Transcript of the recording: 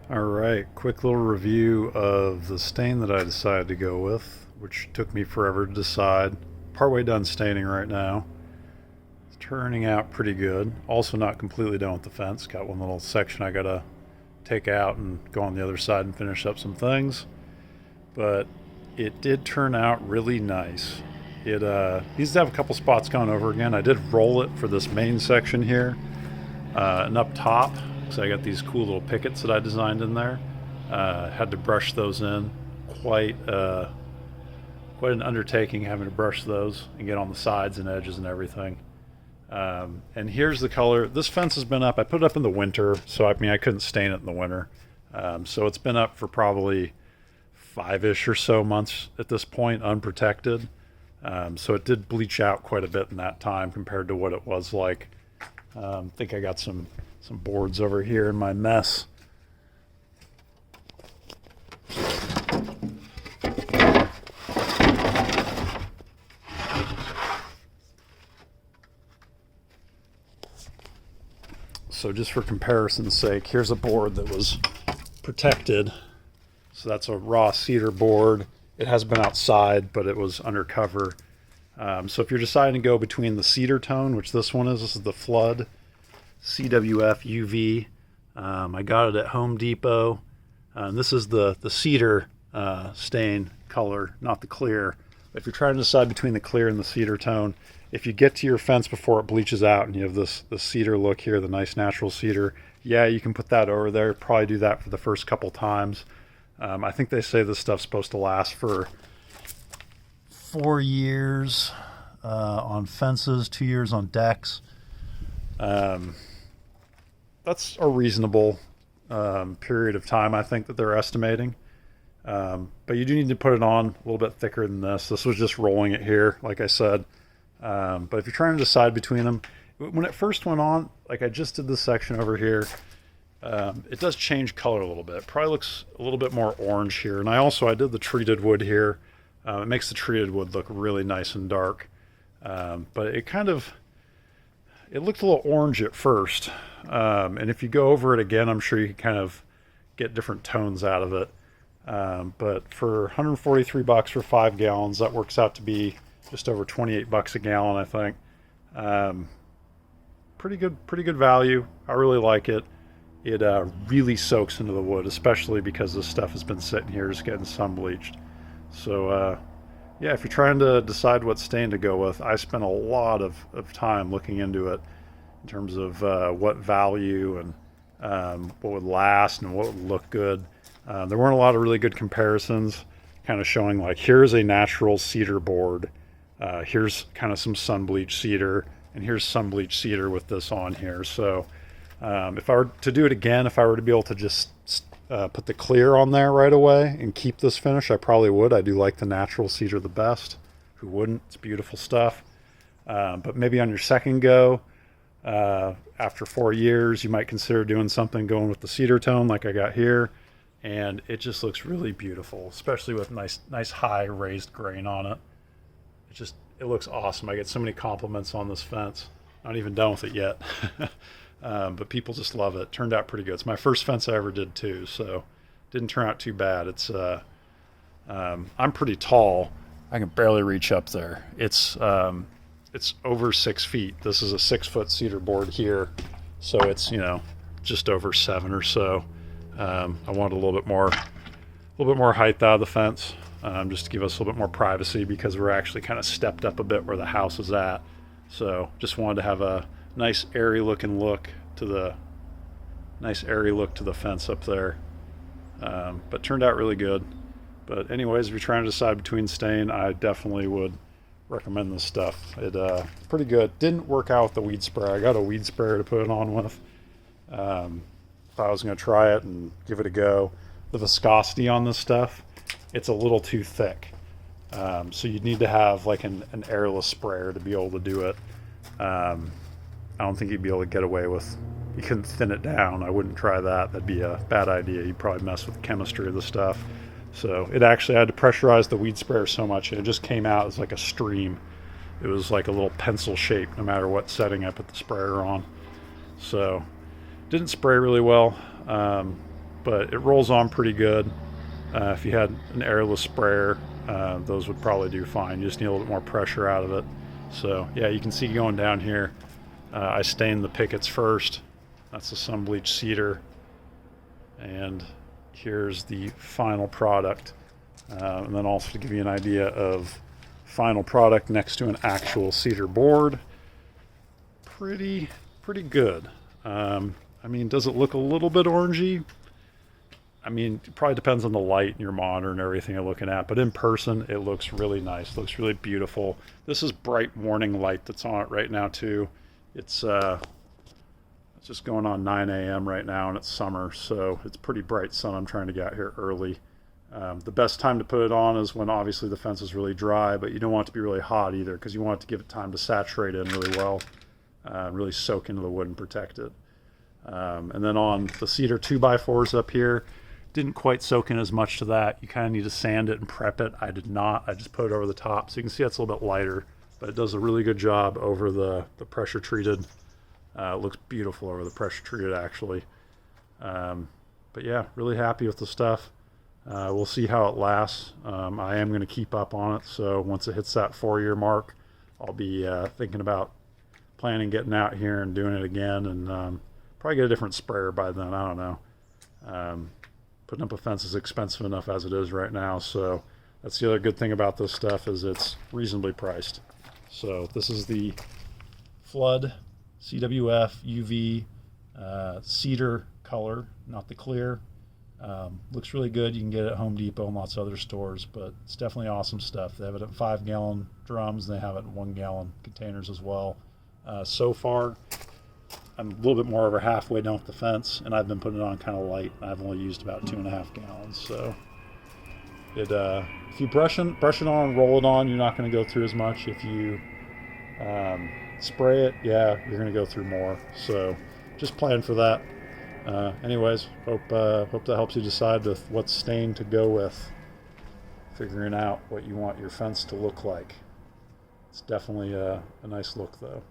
All right, quick little review of the stain that I decided to go with, which took me forever to decide. Partway done staining right now. It's turning out pretty good. Also, not completely done with the fence. Got one little section I gotta take out and go on the other side and finish up some things. But it did turn out really nice. It needs to have a couple spots gone over again. I did roll it for this main section here, and up top, because I got these cool little pickets that I designed in there. Had to brush those in. Quite quite an undertaking having to brush those and get on the sides and edges and everything. And here's the color. This fence has been up. I put it up in the winter, so I couldn't stain it in the winter. So it's been up for probably five-ish or so months at this point, unprotected. So it did bleach out quite a bit in that time compared to what it was like. I think I got some boards over here in my mess. So just for comparison's sake, here's a board that was protected. So that's a raw cedar board. It has been outside, but it was undercover. So if you're deciding to go between the cedar tone, which this is the Flood CWF UV. I got it at Home Depot. This is the cedar stain color, not the clear. If you're trying to decide between the clear and the cedar tone, if you get to your fence before it bleaches out and you have this cedar look here, the nice natural cedar, yeah, you can put that over there. Probably do that for the first couple times. I think they say this stuff's supposed to last for 4 years on fences, 2 years on decks. That's a reasonable period of time, I think, that they're estimating. But you do need to put it on a little bit thicker than this. This was just rolling it here, like I said. But if you're trying to decide between them, when it first went on, like I just did this section over here, it does change color a little bit. It probably looks a little bit more orange here. And I did the treated wood here. It makes the treated wood look really nice and dark. But it looked a little orange at first. And if you go over it again, I'm sure you can kind of get different tones out of it. But for 143 bucks for 5 gallons, that works out to be just over 28 bucks a gallon, I think. Pretty good value. I really like it. It really soaks into the wood, especially because this stuff has been sitting here just getting sun bleached. So yeah, if you're trying to decide what stain to go with, I spent a lot of time looking into it in terms of what value and what would last and what would look good. There weren't a lot of really good comparisons, kind of showing like here's a natural cedar board, here's kind of some sun bleached cedar, and here's sun bleached cedar with this on here. So if I were to do it again, if I were to be able to just put the clear on there right away and keep this finish, I probably would. I do like the natural cedar the best. Who wouldn't? It's beautiful stuff. But maybe on your second go, after 4 years, you might consider doing something going with the cedar tone like I got here. And it just looks really beautiful, especially with nice high raised grain on it. It looks awesome. I get so many compliments on this fence. Not even done with it yet. But people just love it. Turned out pretty good. It's my first fence I ever did too, so didn't turn out too bad. I'm pretty tall. I can barely reach up there. It's over 6 feet. This is a 6-foot cedar board here, so it's just over 7 or so. I wanted a little bit more height out of the fence, just to give us a little bit more privacy because we're actually kind of stepped up a bit where the house is at. So just wanted to have a nice airy look to the fence up there. But turned out really good. But anyways, if you're trying to decide between stain, I definitely would recommend this stuff. It's pretty good. Didn't work out with the weed sprayer. I got a weed sprayer to put it on with. Thought I was going to try it and give it a go. The viscosity on this stuff, it's a little too thick. So you'd need to have like an airless sprayer to be able to do it. I don't think you'd be able to get away with, you couldn't thin it down. I wouldn't try that. That'd be a bad idea. You'd probably mess with the chemistry of the stuff. So it actually, I had to pressurize the weed sprayer so much, and it just came out as like a stream. It was like a little pencil shape no matter what setting I put the sprayer on. So didn't spray really well. but it rolls on pretty good. If you had an airless sprayer, those would probably do fine. You just need a little bit more pressure out of it. So yeah, you can see going down here, I stained the pickets first. That's the sun bleached cedar. And here's the final product. And then also to give you an idea of final product next to an actual cedar board, pretty good. I mean, does it look a little bit orangey? I mean, it probably depends on the light in your monitor and everything you're looking at, but in person, it looks really nice. It looks really beautiful. This is bright morning light that's on it right now too. It's just going on 9 a.m. right now, and it's summer, so it's pretty bright sun. I'm trying to get out here early. The best time to put it on is when obviously the fence is really dry, but you don't want it to be really hot either, because you want it to give it time to saturate in really well, really soak into the wood and protect it. And then on the cedar 2x4s up here, didn't quite soak in as much to that. You kind of need to sand it and prep it. I did not. I just put it over the top. So you can see that's a little bit lighter, but it does a really good job over the pressure treated. It looks beautiful over the pressure treated actually. But yeah, really happy with the stuff. We'll see how it lasts. I am going to keep up on it. So once it hits that 4-year mark, I'll be thinking about planning getting out here and doing it again, and probably get a different sprayer by then. I don't know. Putting up a fence is expensive enough as it is right now, so that's the other good thing about this stuff, is it's reasonably priced. So this is the Flood CWF UV cedar color, not the clear. Looks really good. You can get it at Home Depot and lots of other stores, but it's definitely awesome stuff. They have it in 5-gallon drums, and they have it in 1-gallon containers as well. So far, I'm a little bit more over halfway down with the fence, and I've been putting it on kind of light. I've only used about 2.5 gallons, so it if you brush it on and roll it on, you're not going to go through as much. If you spray it, yeah, you're going to go through more. So just plan for that. Anyways, hope that helps you decide with what stain to go with, figuring out what you want your fence to look like. It's definitely a nice look though.